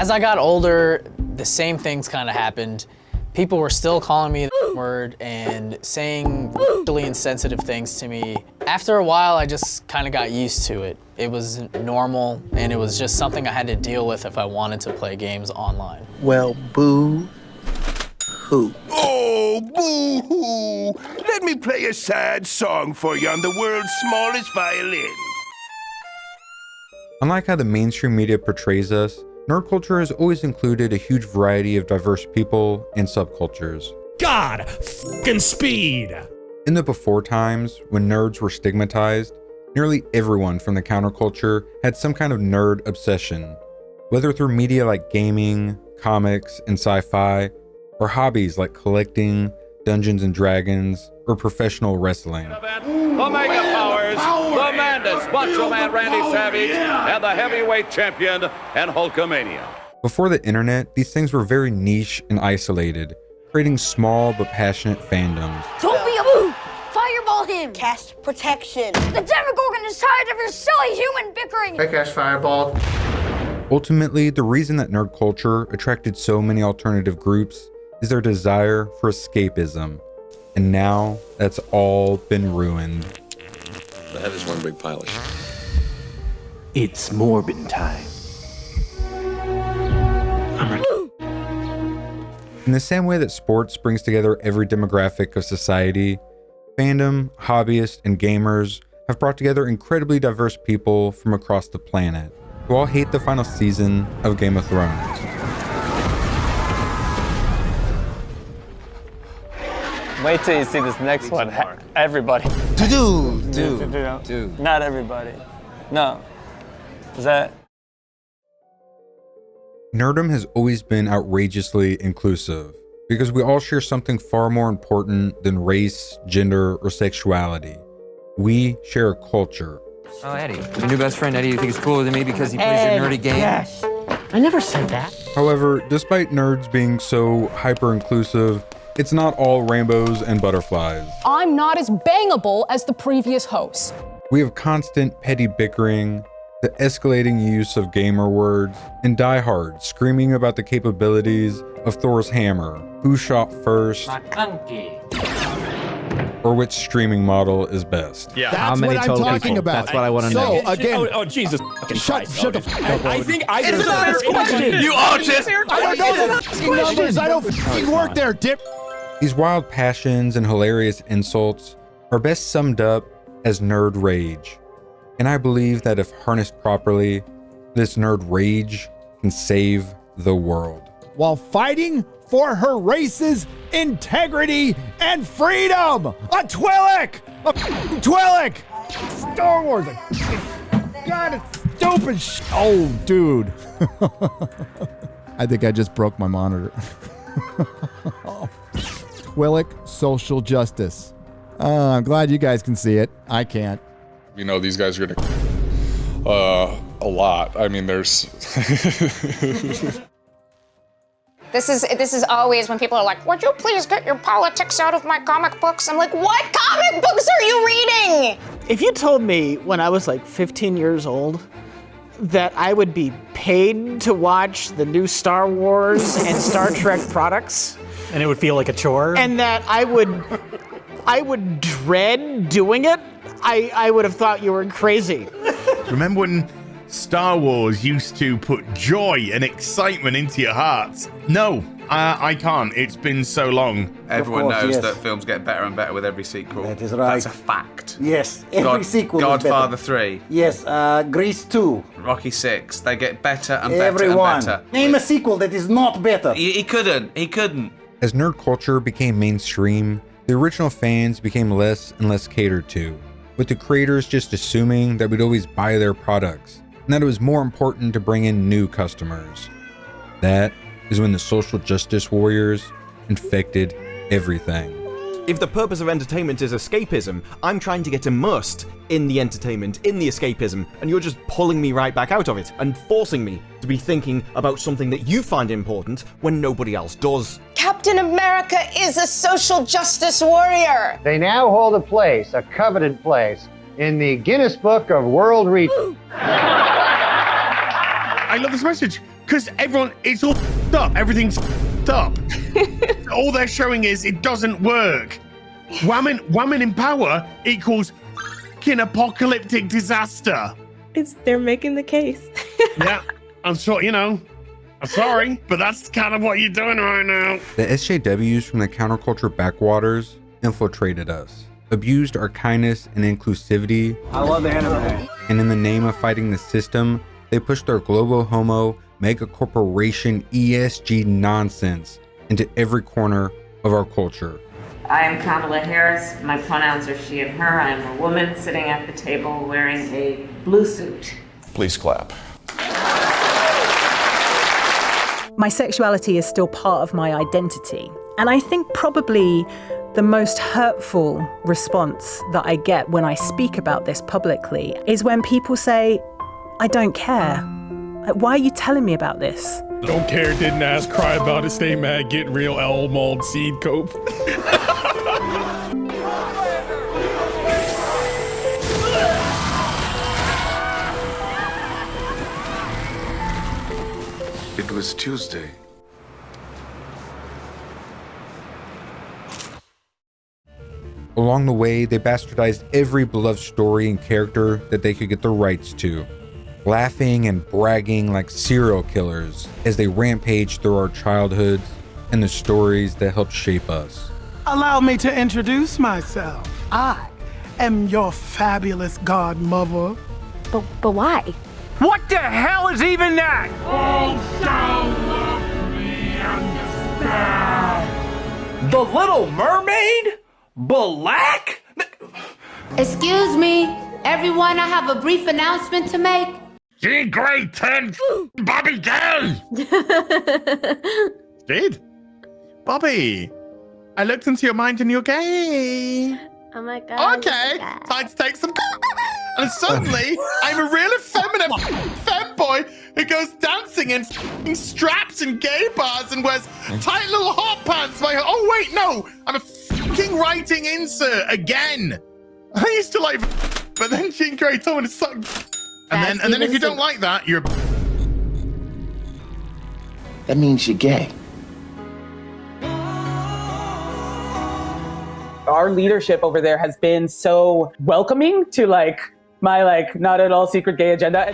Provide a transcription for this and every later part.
As I got older, the same things kind of happened. People were still calling me the word and saying really insensitive things to me. After a while, I just kind of got used to it. It was normal, and it was just something I had to deal with if I wanted to play games online. Well, boo-hoo. Oh, boo-hoo! Let me play a sad song for you on the world's smallest violin. Unlike how the mainstream media portrays us, nerd culture has always included a huge variety of diverse people and subcultures. God f***ing speed! In the before times, when nerds were stigmatized, nearly everyone from the counterculture had some kind of nerd obsession, whether through media like gaming, comics, and sci-fi, or hobbies like collecting, Dungeons and Dragons, or professional wrestling. The Mega Powers, the Mandus, Macho Man Randy Savage, and the heavyweight champion and Hulkamania. Before the internet, these things were very niche and isolated, creating small but passionate fandoms. Don't be a boo! Fireball him! Cast protection. The Demogorgon is tired of your silly human bickering! I cast fireball. Ultimately, the reason that nerd culture attracted so many alternative groups is their desire for escapism. And now, that's all been ruined. The head is one big pile of shit. It's Morbin time. In the same way that sports brings together every demographic of society, fandom, hobbyists, and gamers have brought together incredibly diverse people from across the planet who all hate the final season of Game of Thrones. Wait till you see this next one. Everybody. Dude. Not everybody. No. Is that? Nerdom has always been outrageously inclusive because we all share something far more important than race, gender, or sexuality. We share a culture. Oh, Eddie. Your new best friend, Eddie, you think is cooler than me because he plays your nerdy game? Yes. I never said that. However, despite nerds being so hyper-inclusive, it's not all rainbows and butterflies. I'm not as bangable as the previous host. We have constant petty bickering, the escalating use of gamer words, and diehards screaming about the capabilities of Thor's hammer, who shot first, or which streaming model is best. Yeah, that's what I'm talking about. That's what I want to know. So again, oh Jesus! Shut the f up. I think it's a fair question. You artist! I don't know the f***ing numbers. I don't f***ing work there, dip. These wild passions and hilarious insults are best summed up as nerd rage. And I believe that if harnessed properly, this nerd rage can save the world. While fighting for her race's integrity and freedom. A Twi'lek! A Twi'lek! Star Wars! God, it's stupid oh, dude. I think I just broke my monitor. Twi'lek social justice. I'm glad you guys can see it. I can't. You know, these guys are gonna a lot. I mean, there's This is always when people are like, would you please get your politics out of my comic books? I'm like, what comic books are you reading? If you told me when I was like 15 years old that I would be paid to watch the new Star Wars and Star Trek products, and it would feel like a chore, and that I would dread doing it, I would have thought you were crazy. Remember when Star Wars used to put joy and excitement into your hearts? No, I can't. It's been so long. Everyone knows that films get better and better with every sequel. That is right. That's a fact. Yes, every sequel Godfather is better. 3. Yes, Grease 2. Rocky 6. They get better and Everyone. better and better. Name a sequel that is not better. He couldn't. As nerd culture became mainstream, the original fans became less and less catered to, with the creators just assuming that we'd always buy their products, and that it was more important to bring in new customers. That is when the social justice warriors infected everything. If the purpose of entertainment is escapism, I'm trying to get immersed in the entertainment, in the escapism, and you're just pulling me right back out of it and forcing me to be thinking about something that you find important when nobody else does. Captain America is a social justice warrior. They now hold a place, a coveted place, in the Guinness Book of World Records. I love this message. Because everyone, it's all up. Everything's up. All they're showing is it doesn't work. Women in power equals fucking apocalyptic disaster. They're making the case. Yeah, I'm sorry, I'm sorry, but that's kind of what you're doing right now. The SJWs from the counterculture backwaters infiltrated us, abused our kindness and inclusivity. I love anime. And in the name of fighting the system, they pushed their global homo mega corporation ESG nonsense into every corner of our culture. I am Kamala Harris. My pronouns are she and her. I am a woman sitting at the table wearing a blue suit. Please clap. My sexuality is still part of my identity. And I think probably the most hurtful response that I get when I speak about this publicly is when people say, I don't care. Like, why are you telling me about this? Don't care, didn't ask, cry about it, stay mad, get real, L mold, seed cope. It was Tuesday. Along the way, they bastardized every beloved story and character that they could get the rights to, laughing and bragging like serial killers as they rampaged through our childhoods and the stories that helped shape us. Allow me to introduce myself. I am your fabulous godmother. But why? What the hell is even that? Oh, shall love me understand. The Little Mermaid? Black? Excuse me, everyone, I have a brief announcement to make. Gee, great 10, Bobby gay! Did? Bobby, I looked into your mind and you're gay. Oh my god. Okay, time to take some. And suddenly, I'm a real effeminate femboy who goes dancing in straps in gay bars and wears tight little hot pants. Oh wait, no, I'm a fucking writing insert again. I used to like, but then Jean Grey told me to suck. And then if you don't like that, you're. That means you're gay. Our leadership over there has been so welcoming to my not at all secret gay agenda.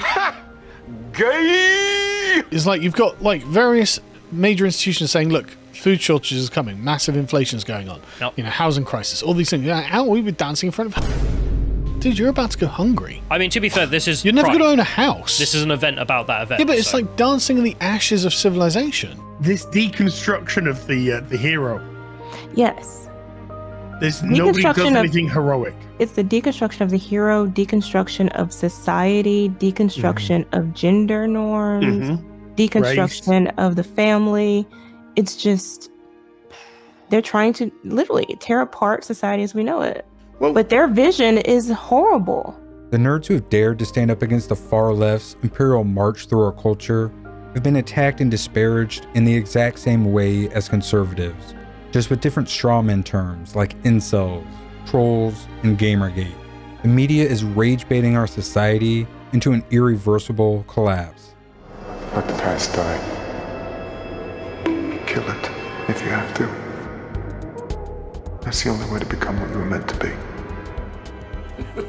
Gay! It's like you've got various major institutions saying, look, food shortage is coming, massive inflation is going on, housing crisis, all these things. How are we dancing in front of? Dude, you're about to go hungry. I mean, to be fair, this is you're never going to own a house. This is an event about that event. Yeah, but it's like dancing in the ashes of civilization. This deconstruction of the hero. Yes. There's nobody does anything heroic. It's the deconstruction of the hero, deconstruction of society, deconstruction of gender norms, deconstruction of the family. It's just, they're trying to literally tear apart society as we know it. But their vision is horrible. The nerds who have dared to stand up against the far left's imperial march through our culture have been attacked and disparaged in the exact same way as conservatives, just with different strawman terms like incels, trolls, and Gamergate. The media is rage baiting our society into an irreversible collapse. Let the past die. Kill it if you have to. That's the only way to become what you were meant to be. We're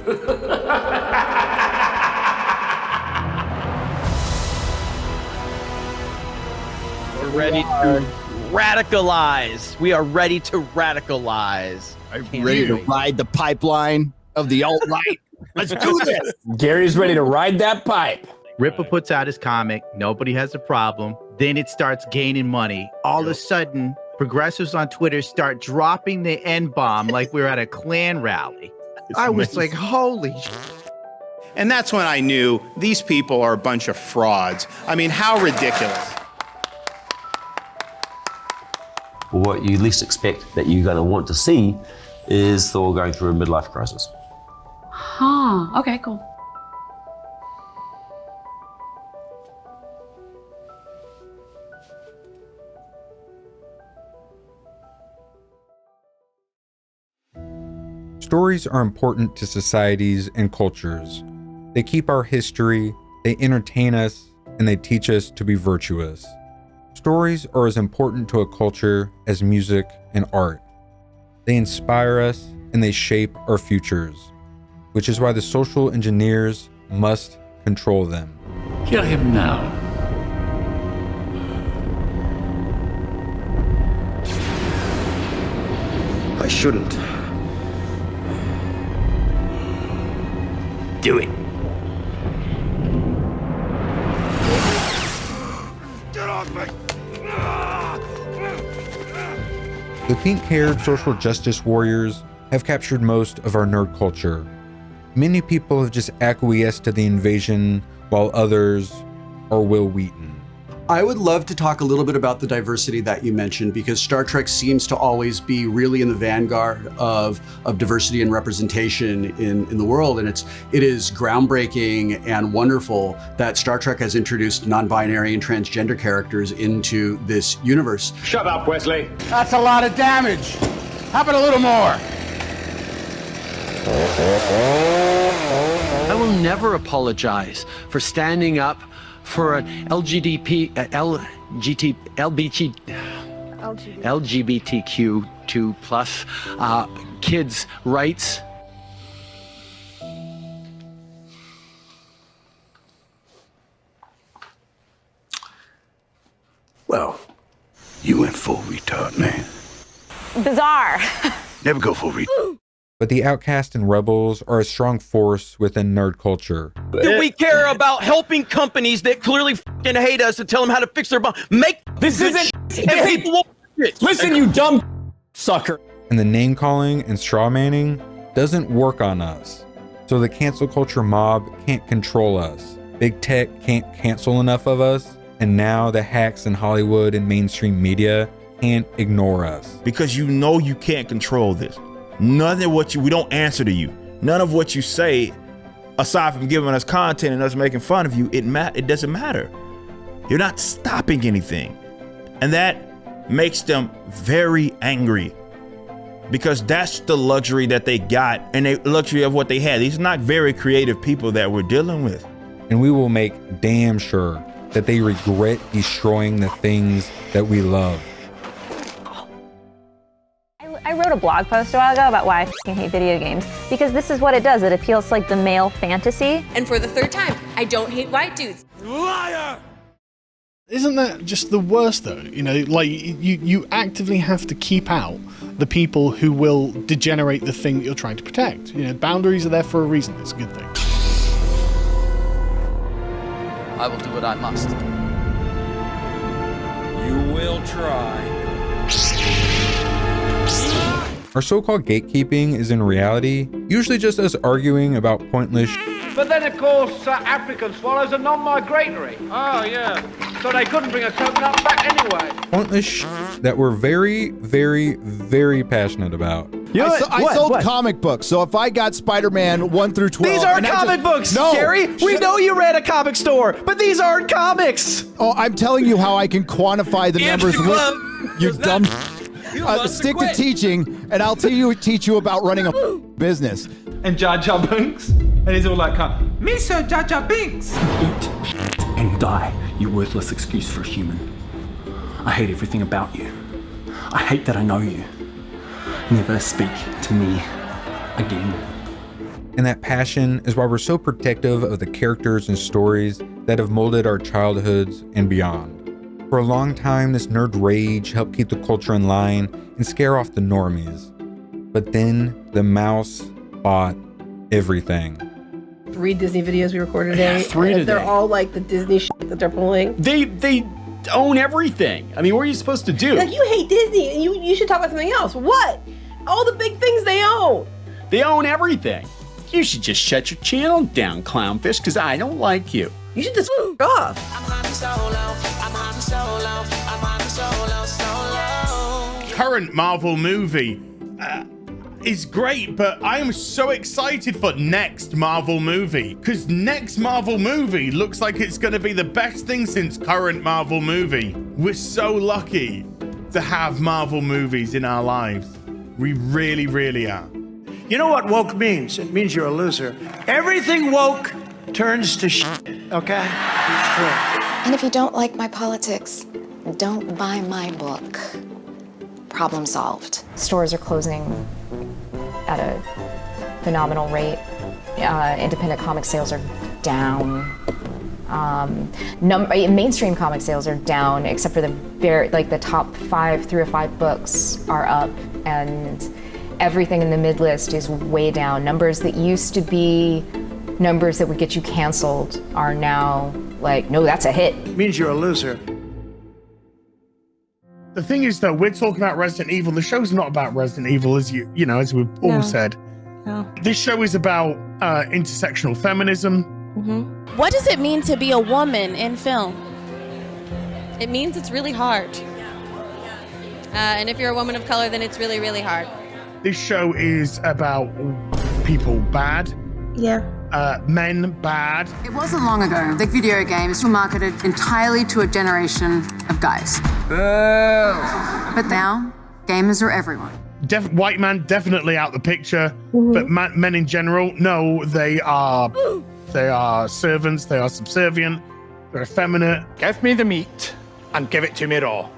ready to radicalize. We are ready to radicalize. I'm ready to ride the pipeline of the alt-right. Let's do this. Gary's ready to ride that pipe. Ripper puts out his comic. Nobody has a problem. Then it starts gaining money. All of a sudden, progressives on Twitter start dropping the N-bomb like we're at a Klan rally. I was like, holy And that's when I knew these people are a bunch of frauds. I mean, how ridiculous. What you least expect that you're going to want to see is Thor going through a midlife crisis. Huh. Okay, cool. Stories are important to societies and cultures. They keep our history, they entertain us, and and they teach us to be virtuous. Stories are as important to a culture as music and art. They inspire us and they shape our futures, which is why the social engineers must control them. Kill him now. I shouldn't. Do it. Get off me! The pink-haired social justice warriors have captured most of our nerd culture. Many people have just acquiesced to the invasion, while others are Will Wheaton. I would love to talk a little bit about the diversity that you mentioned, because Star Trek seems to always be really in the vanguard of diversity and representation in the world. And it is groundbreaking and wonderful that Star Trek has introduced non-binary and transgender characters into this universe. Shut up, Wesley. That's a lot of damage. How about a little more? I will never apologize for standing up for an LGBTQ2 plus kids' rights. Well, you went full retard, man. Bizarre. Never go full retard. But the outcast and rebels are a strong force within nerd culture. Do we care about helping companies that clearly f***ing hate us and tell them how to fix their bomb? Make this isn't. And people won't it. Listen, you dumb sucker. And the name calling and straw manning doesn't work on us. So the cancel culture mob can't control us. Big tech can't cancel enough of us. And now the hacks in Hollywood and mainstream media can't ignore us. Because you know you can't control this. None of what we don't answer to you. None of what you say, aside from giving us content and us making fun of you, it doesn't matter. You're not stopping anything. And that makes them very angry, because that's the luxury that they got and the luxury of what they had. These are not very creative people that we're dealing with. And we will make damn sure that they regret destroying the things that we love. I wrote a blog post a while ago about why I fucking hate video games, because this is what it does. It appeals to like the male fantasy. And for the third time, I don't hate white dudes. Liar! Isn't that just the worst though? You know, like you actively have to keep out the people who will degenerate the thing that you're trying to protect. You know, boundaries are there for a reason. It's a good thing. I will do what I must. You will try. Our so-called gatekeeping is in reality usually just us arguing about pointless But then, of course, African swallows are non-migratory. Oh, yeah. So they couldn't bring a coconut back anyway. pointless that we're very, very, very passionate about. I sold comic books, so if I got Spider-Man 1 through 12... These aren't comic books, no, Gary! We know you ran a comic store, but these aren't comics! Oh, I'm telling you how I can quantify the numbers. You dumb... stick to teaching, and I'll teach you about running a business. And Jar Jar Binks. And he's all like, me sir Jar Jar Binks. Eat and die, you worthless excuse for a human. I hate everything about you. I hate that I know you. Never speak to me again. And that passion is why we're so protective of the characters and stories that have molded our childhoods and beyond. For a long time, this nerd rage helped keep the culture in line and scare off the normies. But then the mouse bought everything. 3 Disney videos we recorded today. 3 today. They're all like the Disney shit that they're pulling. They own everything. I mean, what are you supposed to do? Like, you hate Disney, and you should talk about something else. What? All the big things they own. They own everything. You should just shut your channel down, Clownfish, because I don't like you. You should just f*** off. Current Marvel movie is great, but I am so excited for next Marvel movie, because next Marvel movie looks like it's going to be the best thing since current Marvel movie. We're so lucky to have Marvel movies in our lives. We really, really are. You know what woke means? It means you're a loser. Everything woke turns to shit, okay? It's true. And if you don't like my politics, don't buy my book. Problem solved. Stores are closing at a phenomenal rate. Independent comic sales are down. Mainstream comic sales are down, except for the top 3 or 5 books are up, and everything in the mid list is way down. Numbers that used to be numbers that would get you canceled are now like, no, that's a hit. Means you're a loser. The thing is, though, we're talking about Resident Evil. The show's not about Resident Evil, as as we've all said. No. This show is about intersectional feminism. What does it mean to be a woman in film? It means it's really hard. And if you're a woman of color, then it's really, really hard. This show is about people bad. Yeah. Men bad. It wasn't long ago that video games were marketed entirely to a generation of guys. But now, gamers are everyone. White man definitely out the picture, but men in general, no, they are servants, they are subservient, they're effeminate. Give me the meat and give it to me raw.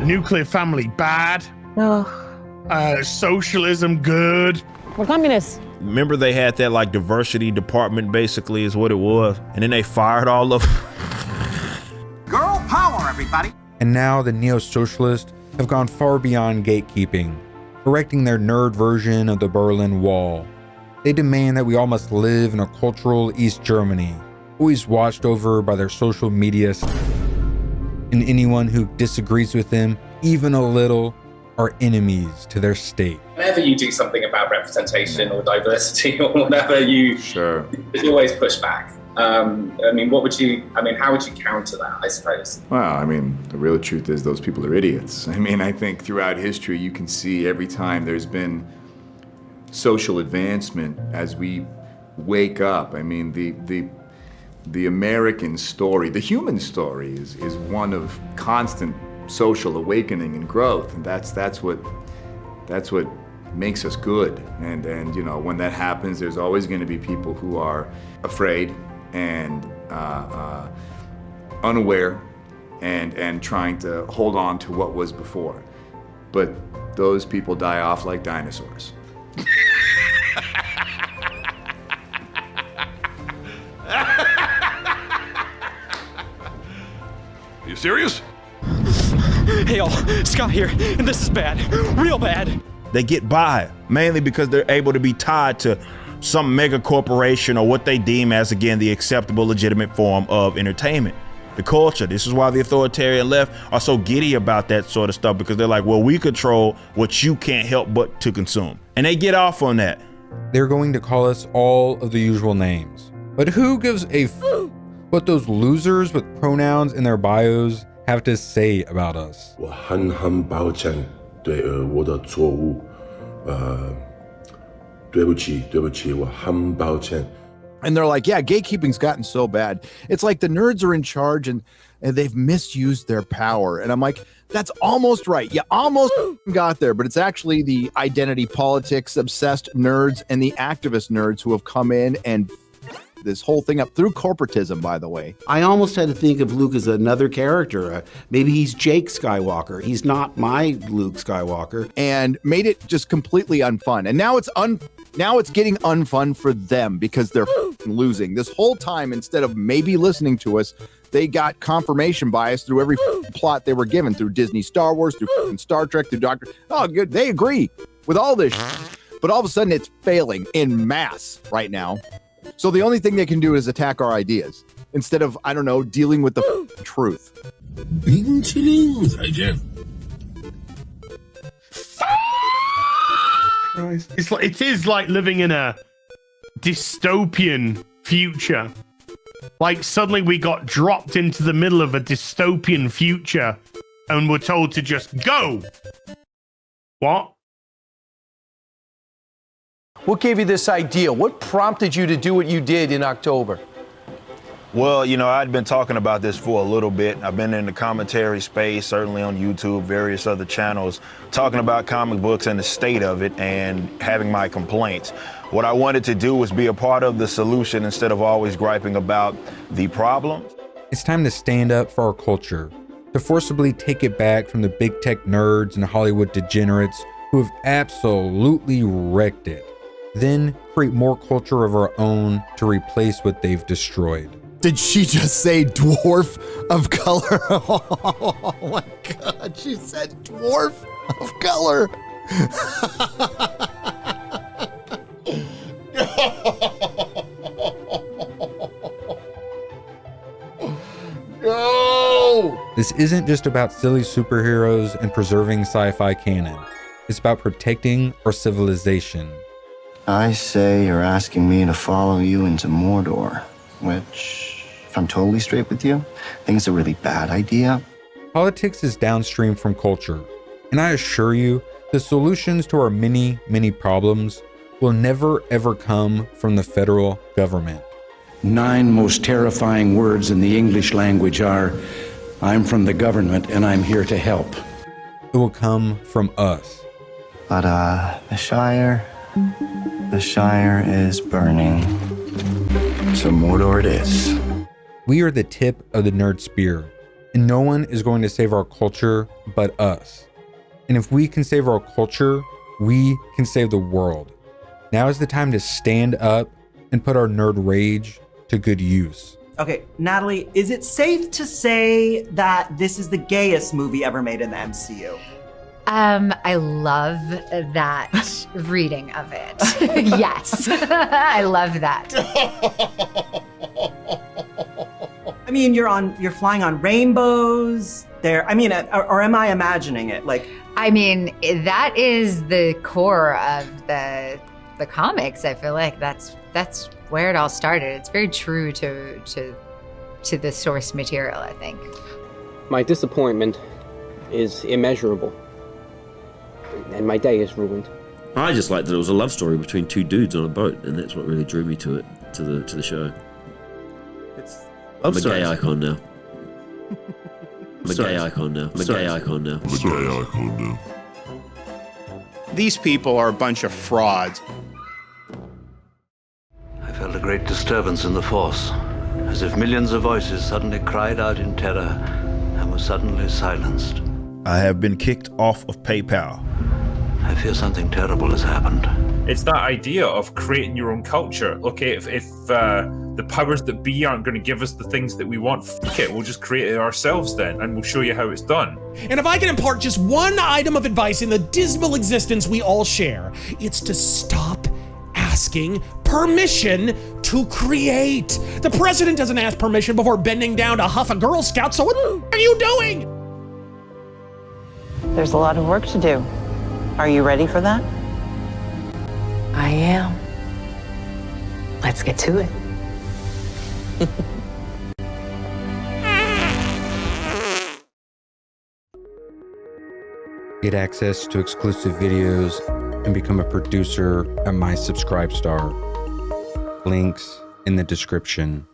Nuclear family bad. Socialism good. We're communists. Remember they had that like diversity department basically is what it was, and then they fired all of them. Girl power, everybody. And now the neo-socialists have gone far beyond gatekeeping, erecting their nerd version of the Berlin Wall. They demand that we all must live in a cultural East Germany, always watched over by their social media, and anyone who disagrees with them, even a little, are enemies to their state. Whenever you do something about representation or diversity or whatever, there's always pushback. How would you counter that, I suppose? Well, the real truth is those people are idiots. I think throughout history you can see every time there's been social advancement as we wake up. The American story, the human story is one of constant social awakening and growth, and that's what makes us good. And when that happens, there's always going to be people who are afraid and unaware and trying to hold on to what was before. But those people die off like dinosaurs. Are you serious? Hey y'all, Scott here, and this is bad, real bad. They get by, mainly because they're able to be tied to some mega corporation or what they deem as, again, the acceptable, legitimate form of entertainment. The culture, this is why the authoritarian left are so giddy about that sort of stuff, because they're like, well, we control what you can't help but to consume. And they get off on that. They're going to call us all of the usual names. But who gives a what those losers with pronouns in their bios have to say about us? 我很抱歉对我的错误，对不起，我很抱歉。 And they're like, yeah, gatekeeping's gotten so bad. It's like the nerds are in charge and they've misused their power. And I'm like, that's almost right. You almost got there, but it's actually the identity politics obsessed nerds and the activist nerds who have come in and this whole thing up through corporatism, by the way. I almost had to think of Luke as another character. Maybe he's Jake Skywalker. He's not my Luke Skywalker. And made it just completely unfun. And now it's getting unfun for them because they're losing. This whole time, instead of maybe listening to us, they got confirmation bias through every plot they were given, through Disney Star Wars, through Star Trek, through Doctor. Oh, good. They agree with all this. But all of a sudden, it's failing en masse right now. So the only thing they can do is attack our ideas instead of, I don't know, dealing with the truth. It is like living in a dystopian future. Like suddenly we got dropped into the middle of a dystopian future and we're told to just go. What? What gave you this idea? What prompted you to do what you did in October? Well, you know, I'd been talking about this for a little bit. I've been in the commentary space, certainly on YouTube, various other channels, talking about comic books and the state of it and having my complaints. What I wanted to do was be a part of the solution instead of always griping about the problem. It's time to stand up for our culture, to forcibly take it back from the big tech nerds and Hollywood degenerates who have absolutely wrecked it. Then create more culture of our own to replace what they've destroyed. Did she just say dwarf of color? Oh my God, she said dwarf of color. No! This isn't just about silly superheroes and preserving sci-fi canon. It's about protecting our civilization. I say you're asking me to follow you into Mordor, which, if I'm totally straight with you, I think it's a really bad idea. Politics is downstream from culture, and I assure you, the solutions to our many, many problems will never ever come from the federal government. 9 most terrifying words in the English language are, I'm from the government and I'm here to help. It will come from us. But the Shire is burning. So Mordor it is. We are the tip of the nerd spear, and no one is going to save our culture but us. And if we can save our culture, we can save the world. Now is the time to stand up and put our nerd rage to good use. Okay, Natalie, is it safe to say that this is the gayest movie ever made in the MCU? I love that reading of it. Yes, I love that. I mean, you're flying on rainbows. Or am I imagining it? I mean, that is the core of the comics. I feel like that's where it all started. It's very true to the source material, I think. My disappointment is immeasurable, and my day is ruined. I just liked that it was a love story between 2 dudes on a boat, and that's what really drew me to it, to the show. I'm a gay icon now. I'm a gay icon now. I'm a gay icon now. I'm a gay icon now. These people are a bunch of frauds. I felt a great disturbance in the Force, as if millions of voices suddenly cried out in terror and were suddenly silenced. I have been kicked off of PayPal. I fear something terrible has happened. It's that idea of creating your own culture. Okay, if the powers that be aren't going to give us the things that we want, fuck it, we'll just create it ourselves then, and we'll show you how it's done. And if I can impart just one item of advice in the dismal existence we all share, it's to stop asking permission to create. The president doesn't ask permission before bending down to huff a Girl Scout, so what are you doing? There's a lot of work to do. Are you ready for that? I am. Let's get to it. Get access to exclusive videos and become a producer at my Subscribe Star. Links in the description.